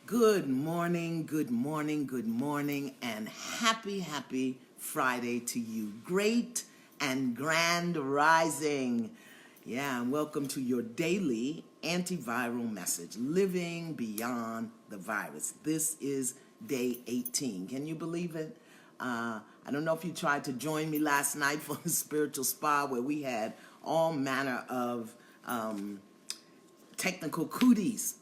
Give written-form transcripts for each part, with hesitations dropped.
Good morning, good morning, good morning, and happy Friday to you. Great and grand rising. Yeah, and welcome to your daily antiviral message, Living Beyond the Virus. This is day 18. Can you believe it? I don't know if you tried to join me last night for the spiritual spa where we had all manner of technical cooties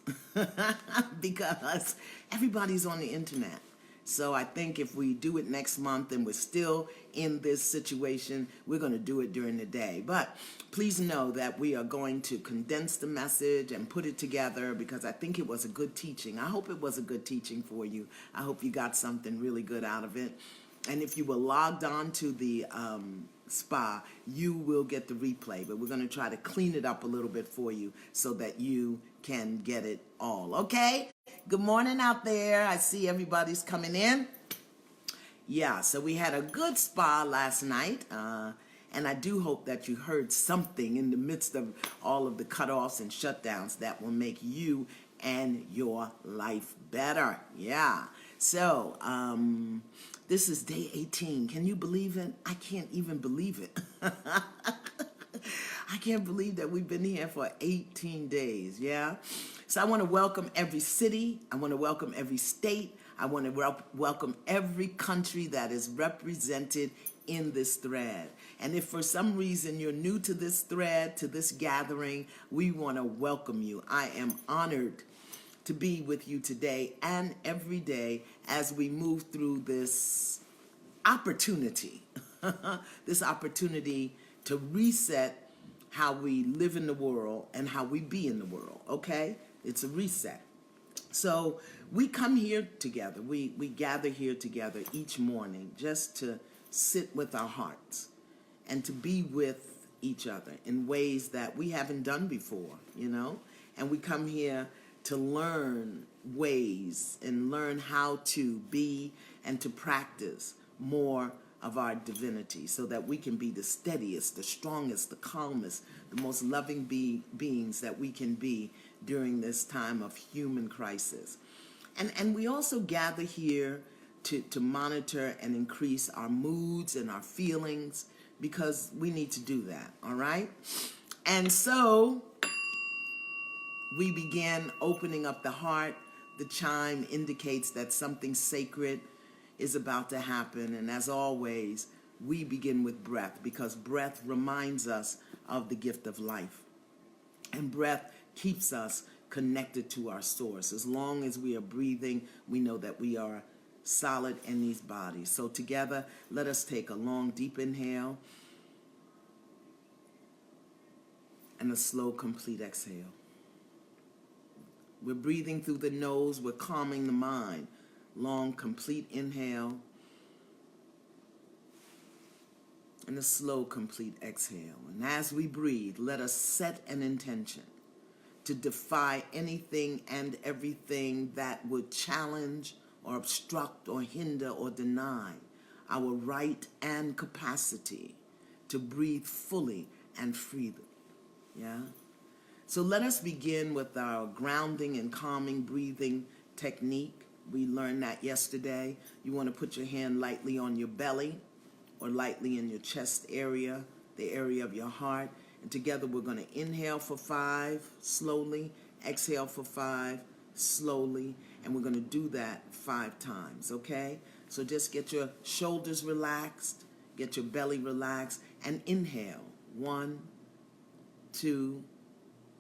because everybody's on the internet. So I think if we do it next month and we're still in this situation, we're going to do it during the day. But please know that we are going to condense the message and put it together because I think it was a good teaching. I hope it was a good teaching for you. I hope you got something really good out of it. And if you were logged on to the spa, you will get the replay. But we're going to try to clean it up a little bit for you so that you can get it all. Okay? Good morning out there. I see everybody's coming in. Yeah, so we had a good spa last night. And I do hope that you heard something in the midst of all of the cutoffs and shutdowns that will make you and your life better. Yeah. So, this is day 18. Can you believe it? I can't even believe it. I can't believe that we've been here for 18 days, yeah? So I want to welcome every city. I want to welcome every state. I want to welcome every country that is represented in this thread. And if for some reason you're new to this thread, to this gathering, we want to welcome you. I am honored to be with you today and every day as we move through this opportunity, this opportunity to reset how we live in the world and how we be in the world, okay? It's a reset. So we come here together, we gather here together each morning just to sit with our hearts and to be with each other in ways that we haven't done before, you know? And we come here to learn ways and learn how to be and to practice more of our divinity so that we can be the steadiest, the strongest, the calmest, the most loving beings that we can be during this time of human crisis. And we also gather here to monitor and increase our moods and our feelings because we need to do that, all right? And so we begin opening up the heart. The chime indicates that something sacred is about to happen. And as always, we begin with breath because breath reminds us of the gift of life. And breath keeps us connected to our source. As long as we are breathing, we know that we are solid in these bodies. So together, let us take a long, deep inhale and a slow, complete exhale. We're breathing through the nose. We're calming the mind. Long, complete inhale. And a slow, complete exhale. And as we breathe, let us set an intention to defy anything and everything that would challenge or obstruct or hinder or deny our right and capacity to breathe fully and freely. Yeah? So let us begin with our grounding and calming breathing technique. We learned that yesterday. You want to put your hand lightly on your belly or lightly in your chest area, the area of your heart. And together we're going to inhale for 5, slowly, exhale for 5, slowly. And we're going to do that 5 times, okay? So just get your shoulders relaxed, get your belly relaxed, and inhale. 1, 2,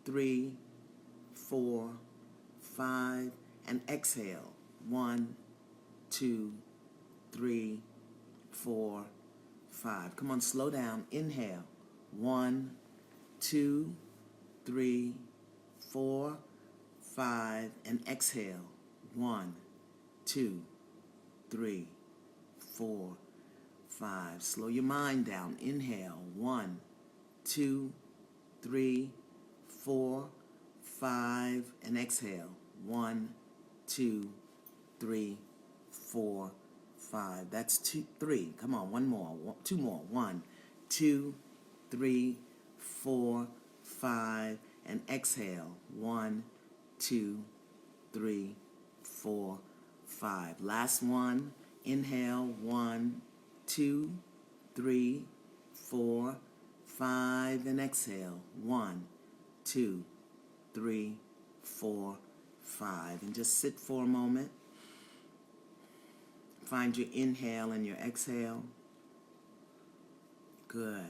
3, 4, 5, and exhale. 1, 2, 3, 4, 5. Come on, slow down. Inhale. 1, 2, 3, 4, 5, and exhale. 1, 2, 3, 4, 5. Slow your mind down. Inhale. 1, 2, 3, 4, 5, and exhale. 1, 2, 3, 4, 5. That's 2, 3. Come on, one more. 2 more. 1, 2, 3, 4, 5, and exhale. 1, 2, 3, 4, 5. Last one. Inhale. 1, 2, 3, 4, 5. And exhale. 1, 2, 3, 4, 5. And just sit for a moment. Find your inhale and your exhale. Good.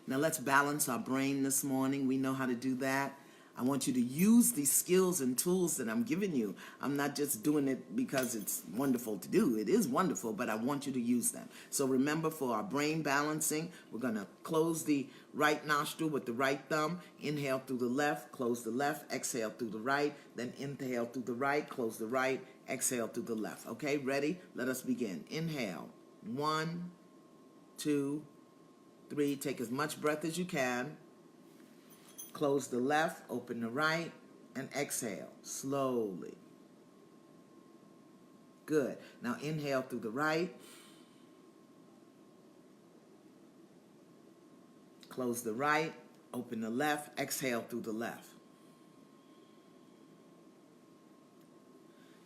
Now let's balance our brain this morning. We know how to do that. I want you to use these skills and tools that I'm giving you. I'm not just doing it because it's wonderful to do. It is wonderful, but I want you to use them. So remember, for our brain balancing, we're going to close the right nostril with the right thumb. Inhale through the left, close the left, exhale through the right, then inhale through the right, close the right, exhale through the left. Okay, ready? Let us begin. Inhale. 1, 2, 3. Take as much breath as you can. Close the left, open the right, and exhale slowly. Good. Now inhale through the right. Close the right, open the left, exhale through the left.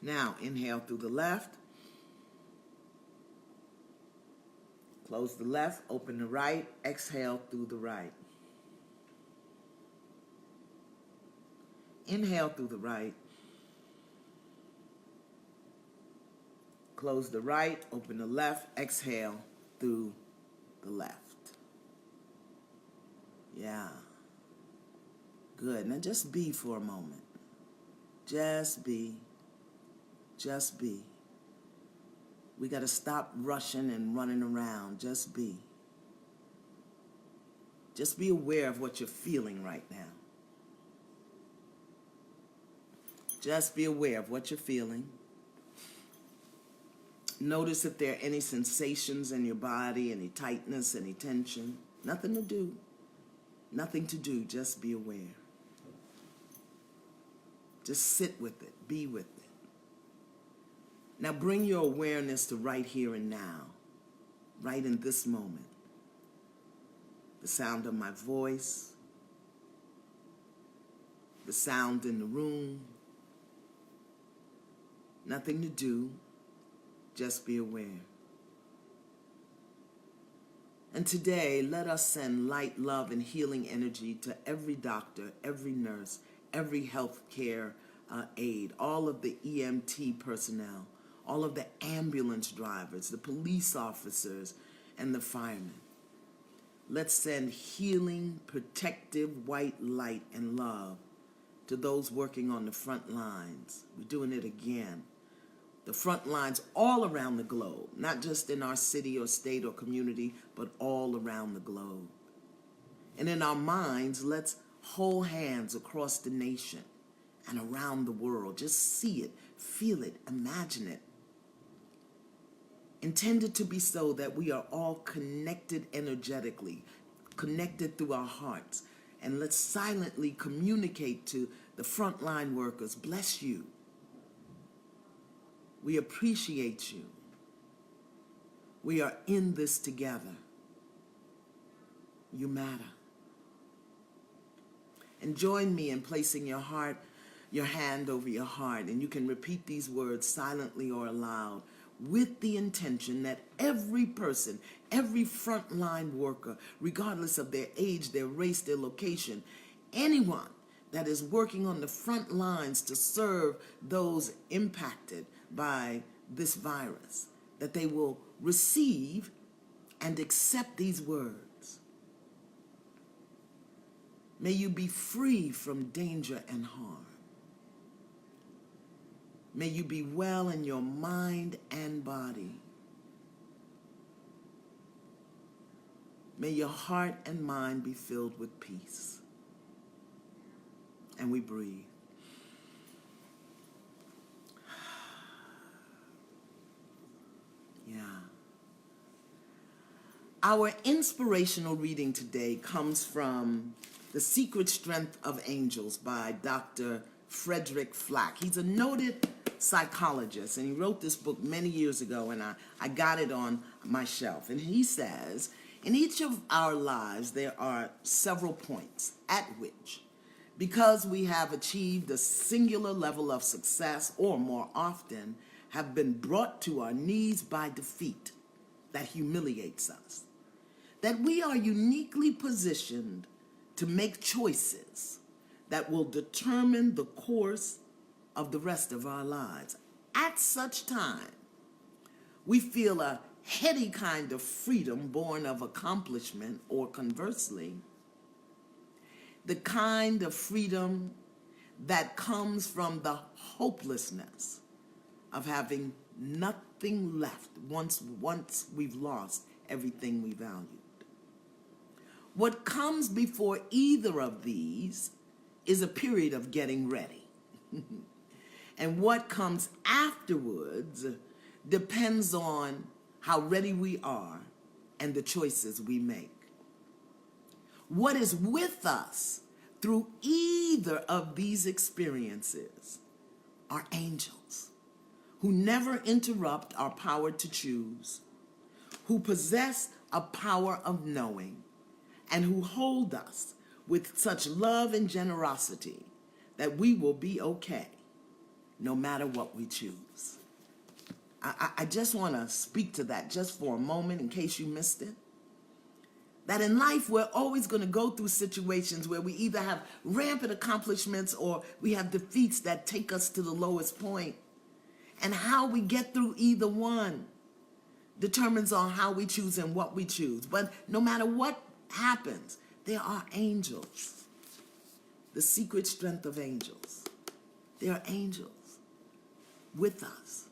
Now inhale through the left. Close the left, open the right, exhale through the right. Inhale through the right. Close the right, open the left, exhale through the left. Yeah. Good. Now just be for a moment. Just be. Just be. We got to stop rushing and running around. Just be. Just be aware of what you're feeling right now. Just be aware of what you're feeling. Notice if there are any sensations in your body, any tightness, any tension. Nothing to do. Nothing to do. Just be aware. Just sit with it. Be with it. Now bring your awareness to right here and now. Right in this moment. The sound of my voice. The sound in the room. Nothing to do, just be aware. And today, let us send light, love, and healing energy to every doctor, every nurse, every healthcare aide, all of the EMT personnel, all of the ambulance drivers, the police officers, and the firemen. Let's send healing, protective white light and love to those working on the front lines. We're doing it again. The front lines all around the globe, not just in our city or state or community, but all around the globe. And in our minds, let's hold hands across the nation and around the world. Just see it, feel it, imagine it. Intended to be so that we are all connected energetically, connected through our hearts. And let's silently communicate to the frontline workers, bless you. We appreciate you. We are in this together. You matter. And join me in placing your hand over your heart, and you can repeat these words silently or aloud with the intention that every person, every frontline worker, regardless of their age, their race, their location, anyone that is working on the front lines to serve those impacted by this virus, that they will receive and accept these words. May you be free from danger and harm. May you be well in your mind and body. May your heart and mind be filled with peace. And we breathe. Yeah. Our inspirational reading today comes from The Secret Strength of Angels by Dr. Frederick Flack. He's a noted psychologist, and he wrote this book many years ago, and I got it on my shelf. And he says, in each of our lives, there are several points at which because we have achieved a singular level of success, or more often, have been brought to our knees by defeat that humiliates us, that we are uniquely positioned to make choices that will determine the course of the rest of our lives. At such time, we feel a heady kind of freedom born of accomplishment, or conversely, the kind of freedom that comes from the hopelessness of having nothing left once we've lost everything we valued. What comes before either of these is a period of getting ready. And what comes afterwards depends on how ready we are and the choices we make. What is with us through either of these experiences are angels who never interrupt our power to choose, who possess a power of knowing, and who hold us with such love and generosity that we will be okay no matter what we choose. I just want to speak to that just for a moment in case you missed it. That in life we're always going to go through situations where we either have rampant accomplishments or we have defeats that take us to the lowest point. And how we get through either one determines on how we choose and what we choose. But no matter what happens, there are angels. The secret strength of angels. There are angels with us.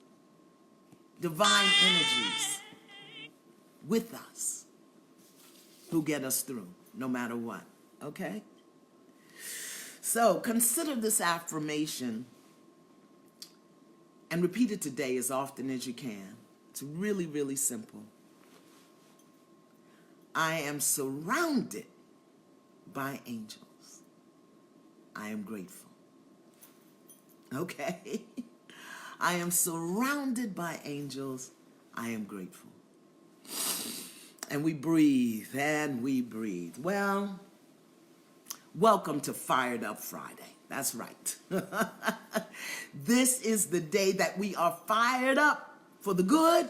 Divine energies with us who get us through no matter what, okay? So consider this affirmation and repeat it today as often as you can. It's really, really simple. I am surrounded by angels. I am grateful. Okay? I am surrounded by angels. I am grateful. And we breathe, and we breathe. Well, welcome to Fired Up Friday. That's right. This is the day that we are fired up for the good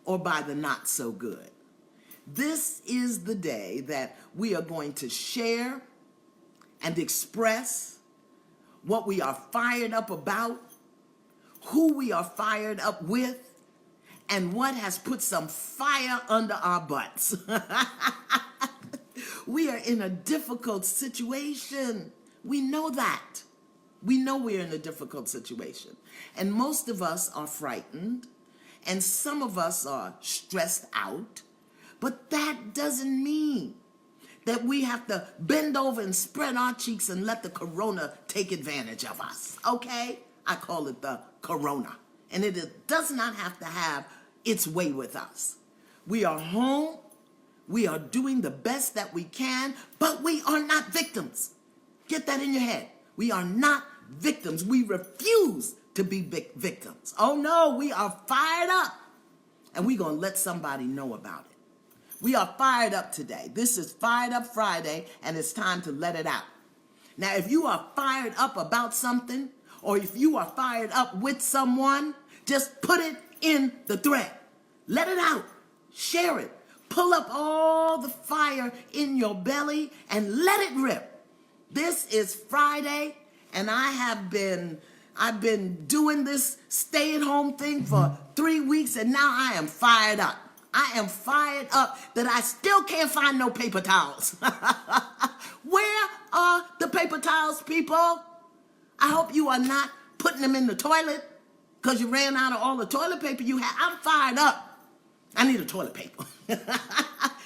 or by the not so good. This is the day that we are going to share and express what we are fired up about, who we are fired up with, and what has put some fire under our butts. We are in a difficult situation. We know that. We know we're in a difficult situation. And most of us are frightened, and some of us are stressed out. But that doesn't mean that we have to bend over and spread our cheeks and let the corona take advantage of us, okay? I call it the corona. And it does not have to have its way with us. We are home. We are doing the best that we can, but we are not victims. Get that in your head. We are not victims. We refuse to be victims. Oh no, we are fired up. And we're going to let somebody know about it. We are fired up today. This is Fired Up Friday, and it's time to let it out. Now, if you are fired up about something, or if you are fired up with someone, just put it in the thread. Let it out. Share it. Pull up all the fire in your belly and let it rip. This is Friday, and I've been doing this stay-at-home thing for 3 weeks, and now I am fired up. I am fired up that I still can't find no paper towels. Where are the paper towels, people? I hope you are not putting them in the toilet because you ran out of all the toilet paper you had. I'm fired up. I need a toilet paper.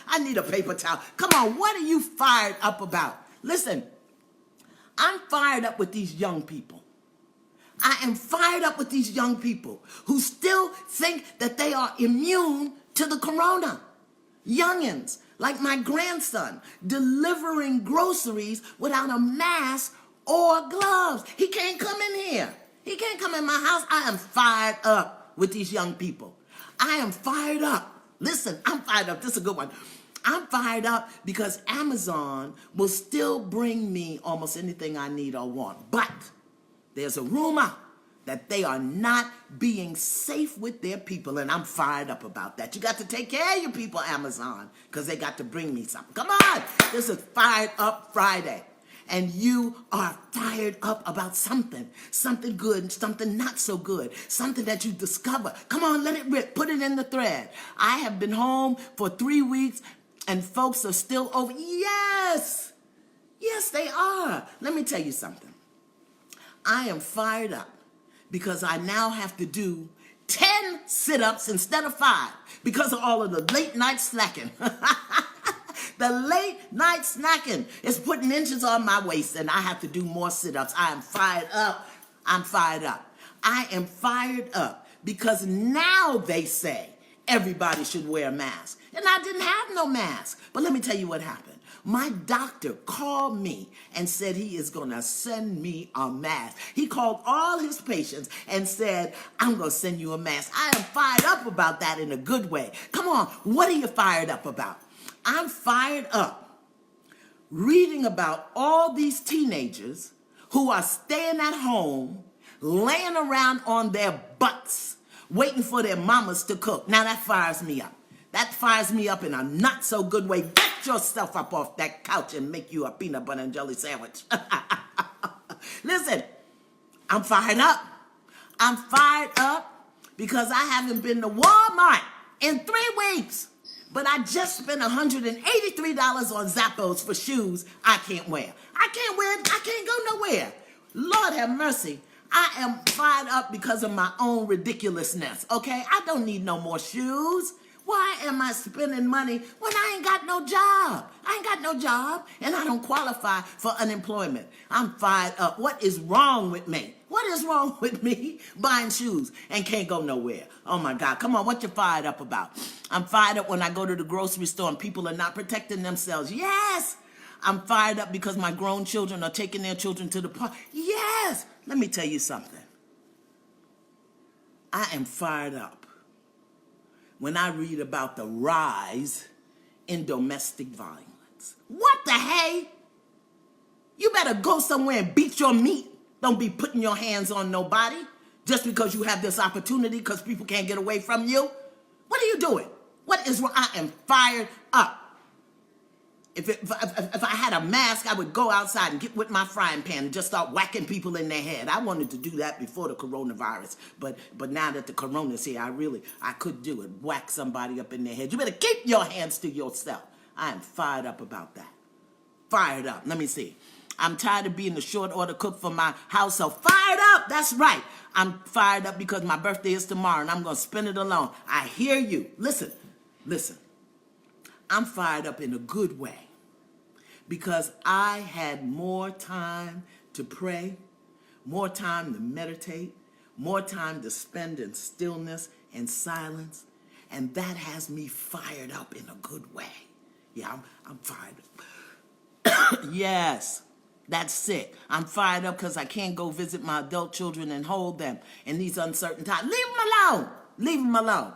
I need a paper towel. Come on, what are you fired up about? Listen, I'm fired up with these young people. I am fired up with these young people who still think that they are immune to the corona. Youngins, like my grandson, delivering groceries without a mask or gloves. He can't come in here. He can't come in my house. I am fired up with these young people. I am fired up. Listen, I'm fired up. This is a good one. I'm fired up because Amazon will still bring me almost anything I need or want. But there's a rumor that they are not being safe with their people, and I'm fired up about that. You got to take care of your people, Amazon, because they got to bring me something. Come on! This is Fired Up Friday. And you are fired up about something good, something not so good, something that you discover. Come on, let it rip. Put it in the thread. I have been home for 3 weeks, and folks are still over. Yes, they are. Let me tell you something. I am fired up because I now have to do 10 sit-ups instead of 5 because of all of the late night slacking. The late night snacking is putting inches on my waist, and I have to do more sit-ups. I am fired up. I'm fired up. I am fired up because now they say everybody should wear a mask. And I didn't have no mask. But let me tell you what happened. My doctor called me and said he is going to send me a mask. He called all his patients and said, I'm going to send you a mask. I am fired up about that in a good way. Come on, what are you fired up about? I'm fired up reading about all these teenagers who are staying at home, laying around on their butts, waiting for their mamas to cook. Now that fires me up. That fires me up in a not so good way. Get yourself up off that couch and make you a peanut butter and jelly sandwich. Listen, I'm fired up. I'm fired up because I haven't been to Walmart in 3 weeks. But I just spent $183 on Zappos for shoes I can't wear. I can't go nowhere. Lord have mercy. I am fired up because of my own ridiculousness, okay? I don't need no more shoes. Why am I spending money when I ain't got no job? I ain't got no job, and I don't qualify for unemployment. I'm fired up. What is wrong with me? What is wrong with me buying shoes and can't go nowhere? Oh, my God. Come on, what you fired up about? I'm fired up when I go to the grocery store and people are not protecting themselves. Yes. I'm fired up because my grown children are taking their children to the park. Yes. Let me tell you something. I am fired up when I read about the rise in domestic violence. What the hey? You better go somewhere and beat your meat. Don't be putting your hands on nobody just because you have this opportunity because people can't get away from you. What are you doing? What is wrong? I am fired up. If I had a mask, I would go outside and get with my frying pan and just start whacking people in their head. I wanted to do that before the coronavirus, but now that the corona's here, I could do it. Whack somebody up in their head. You better keep your hands to yourself. I am fired up about that. Fired up. Let me see. I'm tired of being the short order cook for my household. Fired up. That's right. I'm fired up because my birthday is tomorrow and I'm going to spend it alone. I hear you. Listen. I'm fired up in a good way because I had more time to pray, more time to meditate, more time to spend in stillness and silence, and that has me fired up in a good way. Yeah, I'm fired up. Yes, that's sick. I'm fired up because I can't go visit my adult children and hold them in these uncertain times. Leave them alone. Leave them alone.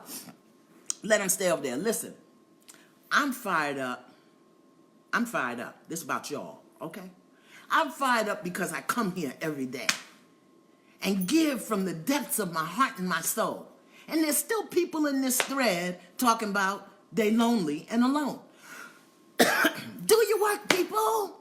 Let them stay over there. Listen, I'm fired up. This is about y'all, okay? I'm fired up because I come here every day and give from the depths of my heart and my soul. And there's still people in this thread talking about they lonely and alone. Do your work, people.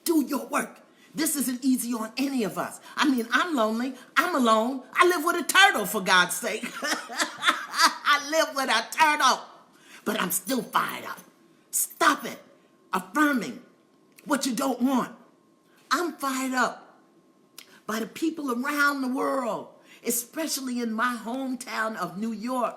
Do your work. This isn't easy on any of us. I mean, I'm lonely. I'm alone. I live with a turtle, for God's sake. I live with a turtle. But I'm still fired up. Stop it. Affirming what you don't want. I'm fired up by the people around the world, especially in my hometown of New York,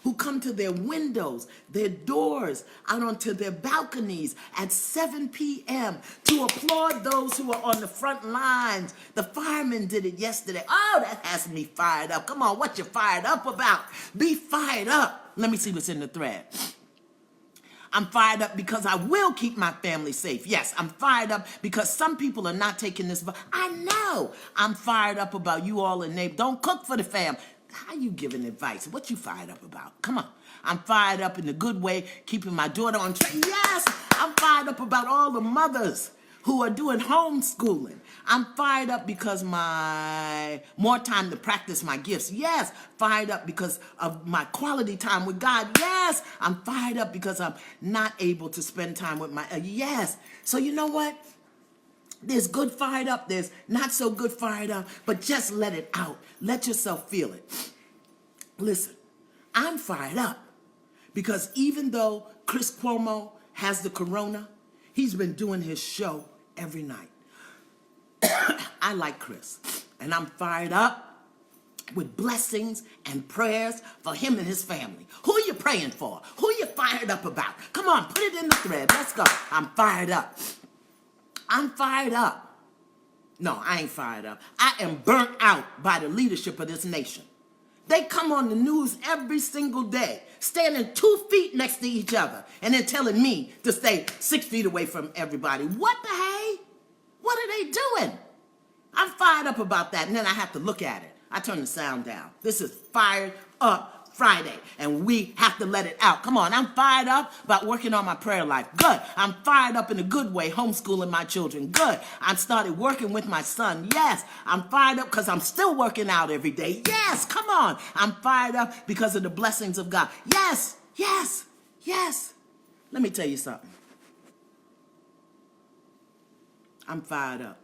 who come to their windows, their doors, out onto their balconies at 7 p.m. to applaud those who are on the front lines. The firemen did it yesterday. Oh, that has me fired up. Come on, what you fired up about? Be fired up. Let me see what's in the thread. I'm fired up because I will keep my family safe. Yes, I'm fired up because some people are not taking this. I know. I'm fired up about you all in neighbor. Don't cook for the fam. How you giving advice? What you fired up about? Come on. I'm fired up in a good way, keeping my daughter on track. Yes, I'm fired up about all the mothers who are doing homeschooling. I'm fired up because my more time to practice my gifts. Yes, fired up because of my quality time with God. Yes, I'm fired up because I'm not able to spend time with my, yes. So you know what? There's good fired up, there's not so good fired up, but just let it out. Let yourself feel it. Listen, I'm fired up because even though Chris Cuomo has the corona, he's been doing his show every night. I like Chris, and I'm fired up with blessings and prayers for him and his family. Who are you praying for? Who are you fired up about? Come on, put it in the thread. Let's go. I'm fired up. I'm fired up. No, I ain't fired up. I am burnt out by the leadership of this nation. They come on the news every single day, standing 2 feet next to each other, and then telling me to stay 6 feet away from everybody. What the hey? What are they doing? I'm fired up about that, and then I have to look at it. I turn the sound down. This is Fired Up Friday, and we have to let it out. Come on, I'm fired up about working on my prayer life. Good. I'm fired up in a good way, homeschooling my children. Good. I started working with my son. Yes. I'm fired up because I'm still working out every day. Yes. Come on. I'm fired up because of the blessings of God. Yes. Yes. Yes. Let me tell you something. I'm fired up.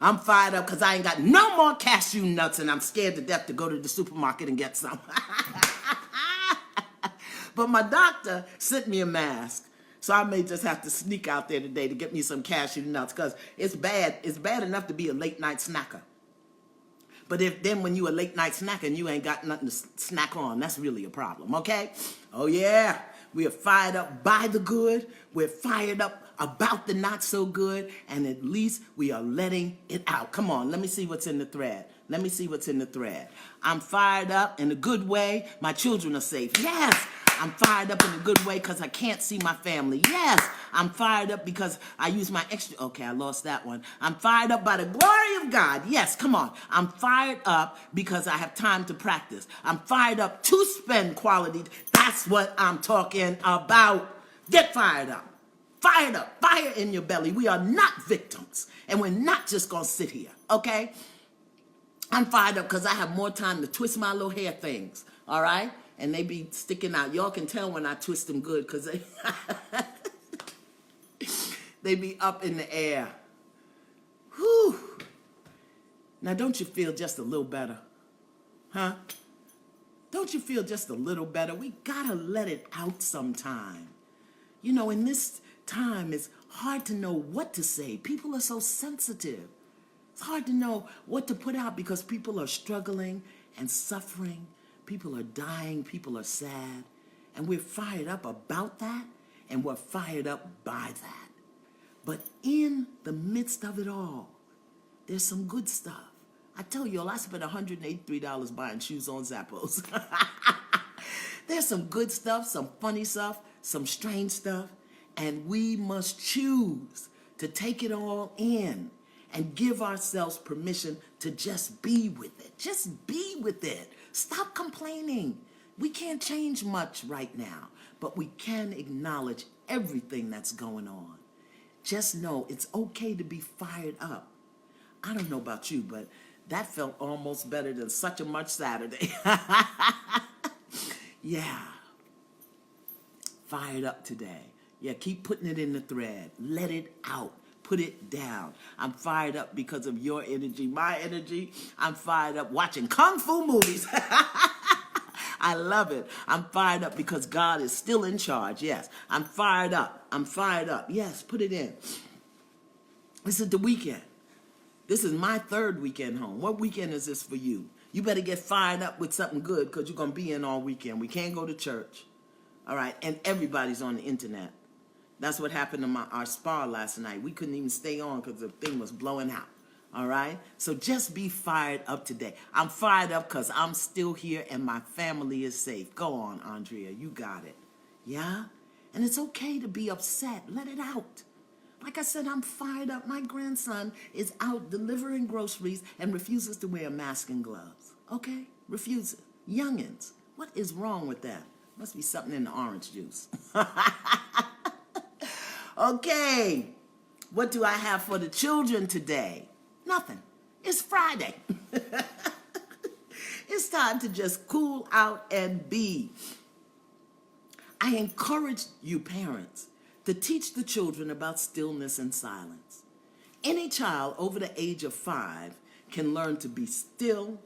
I'm fired up because I ain't got no more cashew nuts and I'm scared to death to go to the supermarket and get some. But my doctor sent me a mask, so I may just have to sneak out there today to get me some cashew nuts because it's bad. It's bad enough to be a late night snacker. But then when you a late night snacker and you ain't got nothing to snack on, that's really a problem, okay? Oh yeah, we are fired up by the good. We're fired up about the not so good, and at least we are letting it out. Come on, let me see what's in the thread. Let me see what's in the thread. I'm fired up in a good way. My children are safe. Yes, I'm fired up in a good way because I can't see my family. Yes, I'm fired up because I use my extra. Okay, I lost that one. I'm fired up by the glory of God. Yes, come on. I'm fired up because I have time to practice. I'm fired up to spend quality. That's what I'm talking about. Get fired up. Fired up, fire in your belly. We are not victims, and we're not just going to sit here, okay? I'm fired up because I have more time to twist my little hair things, all right? And they be sticking out. Y'all can tell when I twist them good because they be up in the air. Whew. Now, don't you feel just a little better? Huh? Don't you feel just a little better? We got to let it out sometime. You know, in this time, it's hard to know what to say. People are so sensitive. It's hard to know what to put out because people are struggling and suffering. People are dying. People are sad. And we're fired up about that, and we're fired up by that. But in the midst of it all, there's some good stuff. I tell you all, I spent $183 buying shoes on Zappos. There's some good stuff, some funny stuff, some strange stuff. And we must choose to take it all in and give ourselves permission to just be with it. Just be with it. Stop complaining. We can't change much right now, but we can acknowledge everything that's going on. Just know it's okay to be fired up. I don't know about you, but that felt almost better than such a much Saturday. Yeah. Fired up today. Yeah, keep putting it in the thread. Let it out. Put it down. I'm fired up because of your energy, my energy. I'm fired up watching Kung Fu movies. I love it. I'm fired up because God is still in charge. Yes, I'm fired up. I'm fired up. Yes, put it in. This is the weekend. This is my third weekend home. What weekend is this for you? You better get fired up with something good because you're going to be in all weekend. We can't go to church. All right, and everybody's on the internet. That's what happened to our spa last night. We couldn't even stay on because the thing was blowing out. All right? So just be fired up today. I'm fired up because I'm still here and my family is safe. Go on, Andrea. You got it. Yeah? And it's okay to be upset. Let it out. Like I said, I'm fired up. My grandson is out delivering groceries and refuses to wear a mask and gloves. Okay? Refuse it. Youngins. What is wrong with that? Must be something in the orange juice. Okay. What do I have for the children today? Nothing. It's Friday. It's time to just cool out and be. I encourage you parents to teach the children about stillness and silence. Any child over the age of 5 can learn to be still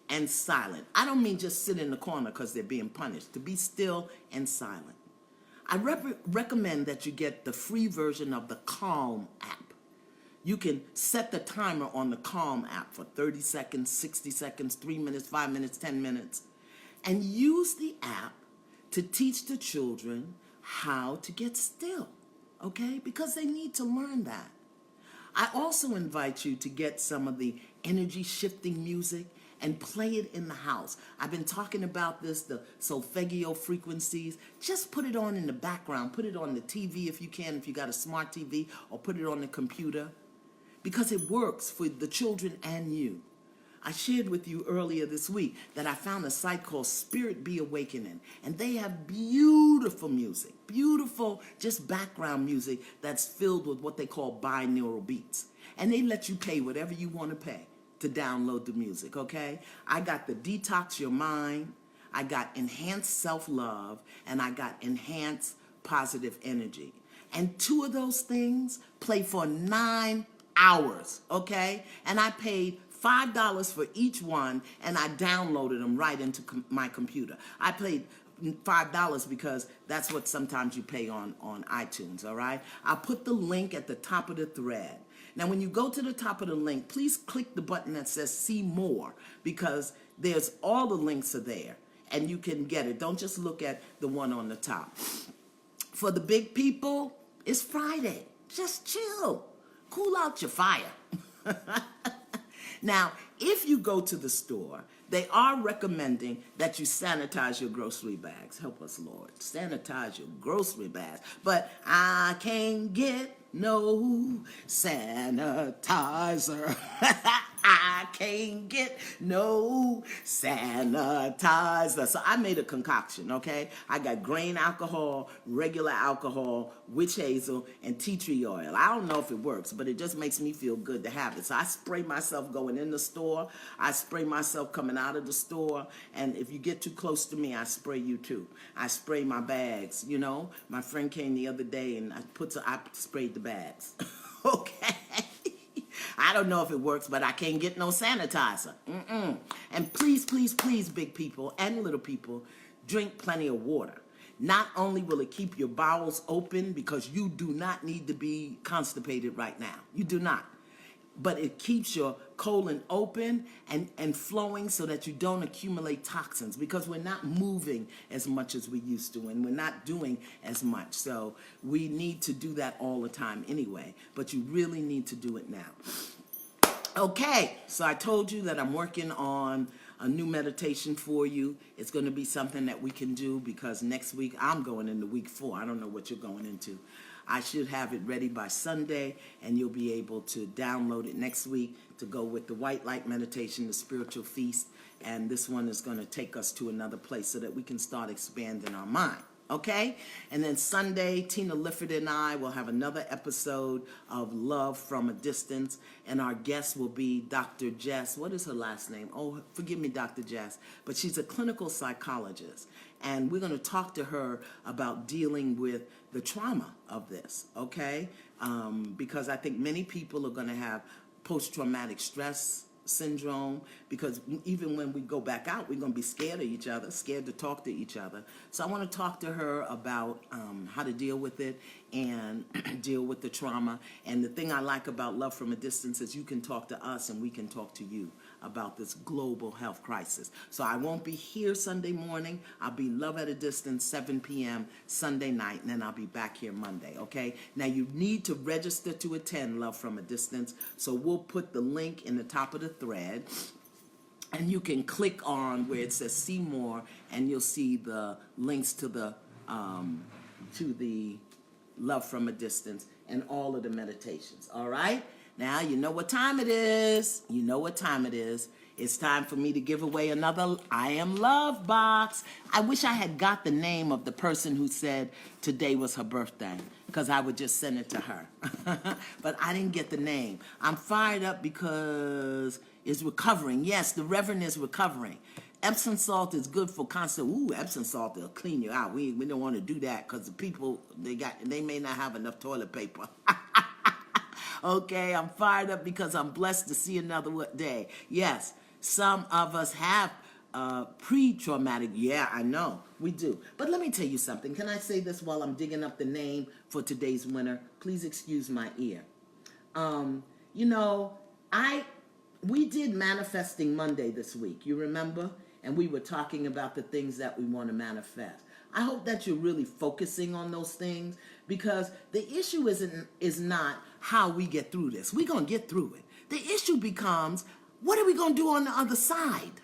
and silent. I don't mean just sit in the corner because they're being punished. To be still and silent. I recommend that you get the free version of the Calm app. You can set the timer on the Calm app for 30 seconds, 60 seconds, 3 minutes, 5 minutes, 10 minutes, and use the app to teach the children how to get still, okay? Because they need to learn that. I also invite you to get some of the energy shifting music and play it in the house. I've been talking about this, the solfeggio frequencies. Just put it on in the background. Put it on the TV if you can, if you got a smart TV, or put it on the computer, because it works for the children and you. I shared with you earlier this week that I found a site called Spirit Be Awakening, and they have beautiful music, beautiful just background music that's filled with what they call binaural beats. And they let you pay whatever you want to pay to download the music, okay? I got the Detox Your Mind, I got Enhanced Self-Love, and I got Enhanced Positive Energy. And 2 of those things play for 9 hours, okay? And I paid $5 for each one, and I downloaded them right into my computer. I paid $5 because that's what sometimes you pay on iTunes, all right? I'll put the link at the top of the thread. Now, when you go to the top of the link, please click the button that says See More, because there's all the links are there, and you can get it. Don't just look at the one on the top. For the big people, it's Friday. Just chill. Cool out your fire. Now, if you go to the store, they are recommending that you sanitize your grocery bags. Help us, Lord. Sanitize your grocery bags. But I can't get no sanitizer. I can't get no sanitizer. So I made a concoction, okay? I got grain alcohol, regular alcohol, witch hazel, and tea tree oil. I don't know if it works, but it just makes me feel good to have it. So I spray myself going in the store. I spray myself coming out of the store. And if you get too close to me, I spray you too. I spray my bags, you know. My friend came the other day and I sprayed the bags. Okay. I don't know if it works, but I can't get no sanitizer. And please, please, please, big people and little people, drink plenty of water. Not only will it keep your bowels open, because you do not need to be constipated right now. You do not. But it keeps your colon open and flowing so that you don't accumulate toxins, because we're not moving as much as we used to, and we're not doing as much. So we need to do that all the time anyway, but you really need to do it now. Okay, so I told you that I'm working on a new meditation for you. It's going to be something that we can do, because next week I'm going into week 4. I don't know what you're going into. I should have it ready by Sunday, and you'll be able to download it next week to go with the White Light Meditation, the Spiritual Feast, and this one is going to take us to another place so that we can start expanding our mind, okay? And then Sunday, Tina Lifford and I will have another episode of Love from a Distance, and our guest will be Dr. Jess. What is her last name? Oh, forgive me, Dr. Jess, but she's a clinical psychologist, and we're going to talk to her about dealing with the trauma of this, okay? Because I think many people are going to have post-traumatic stress syndrome, because even when we go back out, we're going to be scared of each other, scared to talk to each other. So I want to talk to her about how to deal with it and deal with the trauma. And the thing I like about Love from a Distance is you can talk to us and we can talk to you about this global health crisis. So I won't be here Sunday morning. I'll be Love at a Distance, 7 p.m. Sunday night, and then I'll be back here Monday, okay? Now, you need to register to attend Love from a Distance, so we'll put the link in the top of the thread, and you can click on where it says See More, and you'll see the links to the Love from a Distance and all of the meditations, all right? Now, you know what time it is. You know what time it is. It's time for me to give away another I Am Love box. I wish I had got the name of the person who said today was her birthday, because I would just send it to her. But I didn't get the name. I'm fired up because it's recovering. Yes, the Reverend is recovering. Epsom salt is good for constant. Ooh, Epsom salt will clean you out. We don't want to do that because the people, they may not have enough toilet paper. Okay, I'm fired up because I'm blessed to see another day. Yes, some of us have pre-traumatic. Yeah, I know, we do. But let me tell you something. Can I say this while I'm digging up the name for today's winner? Please excuse my ear. You know, we did Manifesting Monday this week, you remember? And we were talking about the things that we want to manifest. I hope that you're really focusing on those things, because the issue is not how we get through this. We're going to get through it. The issue becomes, what are we going to do on the other side?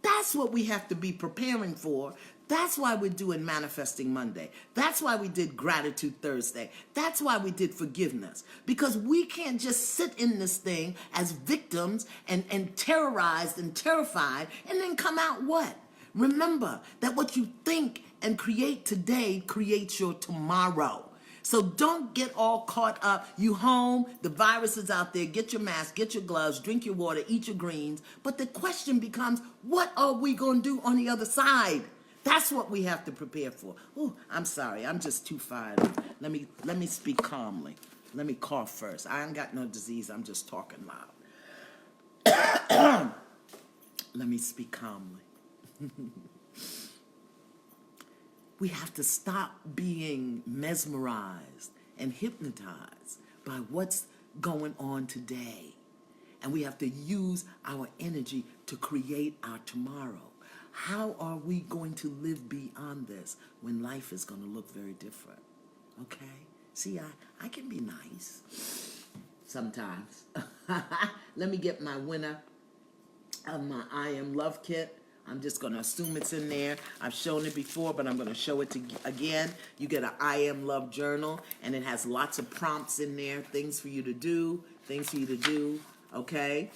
That's what we have to be preparing for. That's why we're doing Manifesting Monday. That's why we did Gratitude Thursday. That's why we did Forgiveness. Because we can't just sit in this thing as victims and terrorized and terrified and then come out what? Remember that what you think and create today creates your tomorrow. So don't get all caught up. You home, the virus is out there. Get your mask, get your gloves, drink your water, eat your greens. But the question becomes, what are we going to do on the other side? That's what we have to prepare for. Oh, I'm sorry. I'm just too fired up. Let me speak calmly. Let me cough first. I ain't got no disease. I'm just talking loud. Let me speak calmly. We have to stop being mesmerized and hypnotized by what's going on today. And we have to use our energy to create our tomorrow. How are we going to live beyond this when life is going to look very different? Okay? See, I can be nice sometimes. Let me get my winner of my I Am Love kit. I'm just going to assume it's in there. I've shown it before, but I'm going to show it again. You get an I Am Love journal, and it has lots of prompts in there, things for you to do, okay?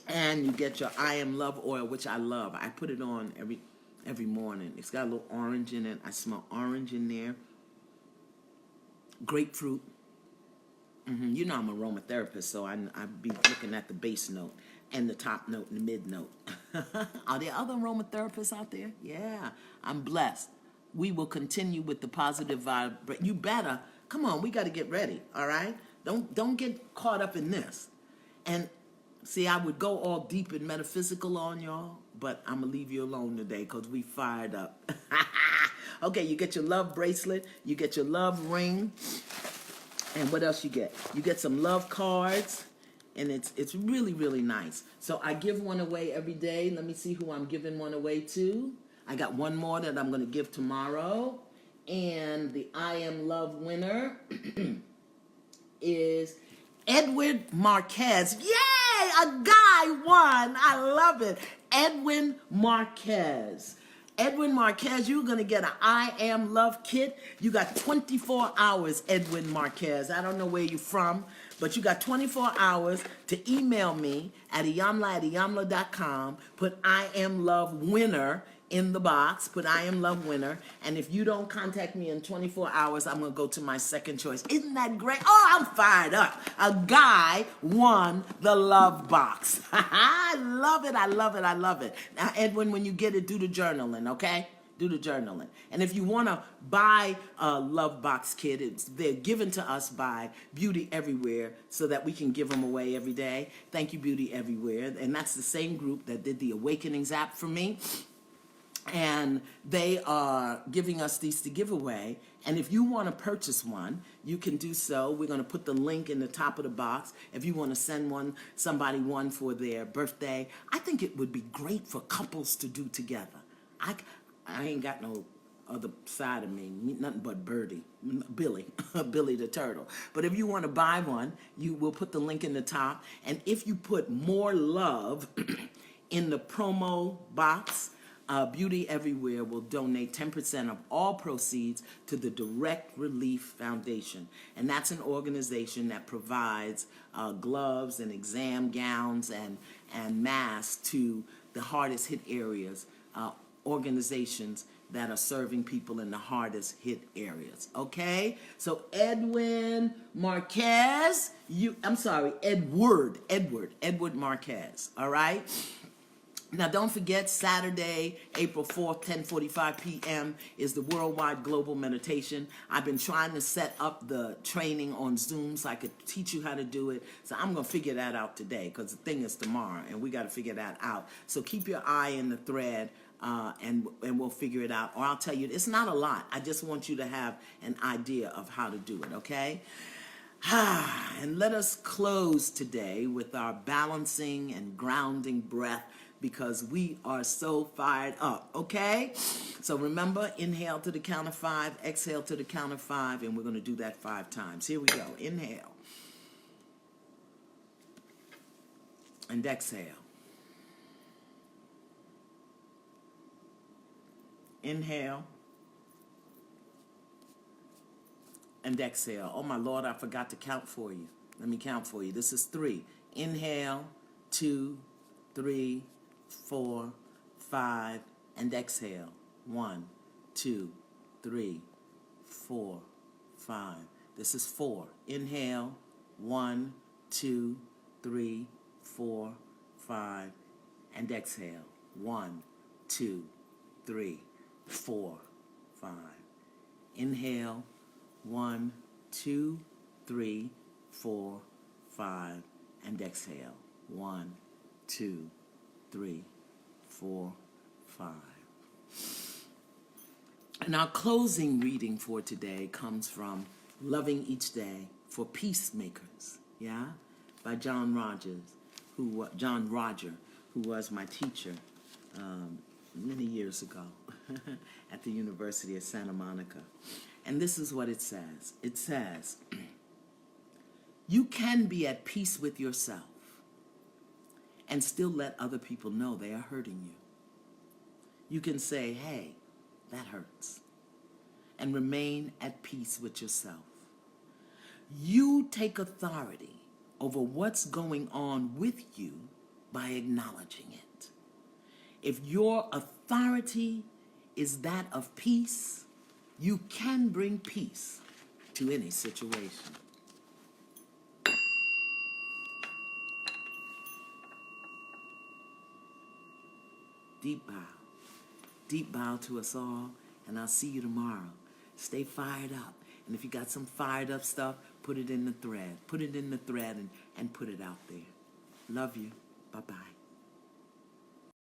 And you get your I Am Love oil, which I love. I put it on every morning. It's got a little orange in it. I smell orange in there. Grapefruit. You know I'm an aromatherapist, so I be looking at the base note and the top note and the mid note. Are there other aromatherapists out there? Yeah, I'm blessed. We will continue with the positive vibe. You better. Come on, we got to get ready, all right? Don't get caught up in this. And see, I would go all deep and metaphysical on y'all, but I'm going to leave you alone today because we fired up. Okay, you get your love bracelet. You get your love ring. And what else you get? You get some love cards. And it's really, really nice. So I give one away every day. Let me see who I'm giving one away to. I got one more that I'm going to give tomorrow. And the I Am Love winner is Edwin Marquez. Yay! A guy won. I love it. Edwin Marquez. Edwin Marquez, you're going to get an I Am Love kit. You got 24 hours, Edwin Marquez. I don't know where you're from, but you got 24 hours to email me at Iyanla@Iyanla.com. Put I Am Love winner in the box. Put I Am Love winner. And if you don't contact me in 24 hours, I'm going to go to my second choice. Isn't that great? Oh, I'm fired up. A guy won the love box. I love it. I love it. I love it. Now, Edwin, when you get it, do the journaling, okay? Do the journaling. And if you want to buy a love box kit, they're given to us by Beauty Everywhere so that we can give them away every day. Thank you, Beauty Everywhere. And that's the same group that did the Awakenings app for me. And they are giving us these to give away. And if you want to purchase one, you can do so. We're going to put the link in the top of the box. If you want to send somebody one for their birthday, I think it would be great for couples to do together. I ain't got no other side of me, nothing but Billy the turtle. But if you want to buy one, you will put the link in the top. And if you put more love in the promo box, Beauty Everywhere will donate 10% of all proceeds to the Direct Relief Foundation. And that's an organization that provides gloves and exam gowns and masks to the hardest hit areas, organizations that are serving people in the hardest hit areas. Okay? So Edwin Marquez, Edward Marquez, all right? Now, don't forget, Saturday, April 4th, 10:45 p.m. is the Worldwide Global Meditation. I've been trying to set up the training on Zoom so I could teach you how to do it. So I'm going to figure that out today because the thing is tomorrow, and we got to figure that out. So keep your eye in the thread, and we'll figure it out. Or I'll tell you, it's not a lot. I just want you to have an idea of how to do it, okay? And let us close today with our balancing and grounding breath, because we are so fired up, okay? So remember, inhale to the count of 5, exhale to the count of 5, and we're going to do that 5 times. Here we go. Inhale. And exhale. Inhale. And exhale. Oh, my Lord, I forgot to count for you. Let me count for you. This is 3. Inhale, 2, 3, 4, 5, and exhale. 1, 2, 3, 4, 5. This is 4. Inhale. 1, 2, 3, 4, 5, and exhale. 1, 2, 3, 4, 5. Inhale. 1, 2, 3, 4, 5, and exhale. 1, 2, 3, 4, 5. And our closing reading for today comes from Loving Each Day for Peacemakers, by John Roger, who was my teacher many years ago at the University of Santa Monica. And this is what it says. It says, you can be at peace with yourself and still let other people know they are hurting you. You can say, hey, that hurts, and remain at peace with yourself. You take authority over what's going on with you by acknowledging it. If your authority is that of peace, you can bring peace to any situation. Deep bow to us all, and I'll see you tomorrow. Stay fired up. And if you got some fired up stuff, put it in the thread. Put it in the thread and put it out there. Love you. Bye-bye.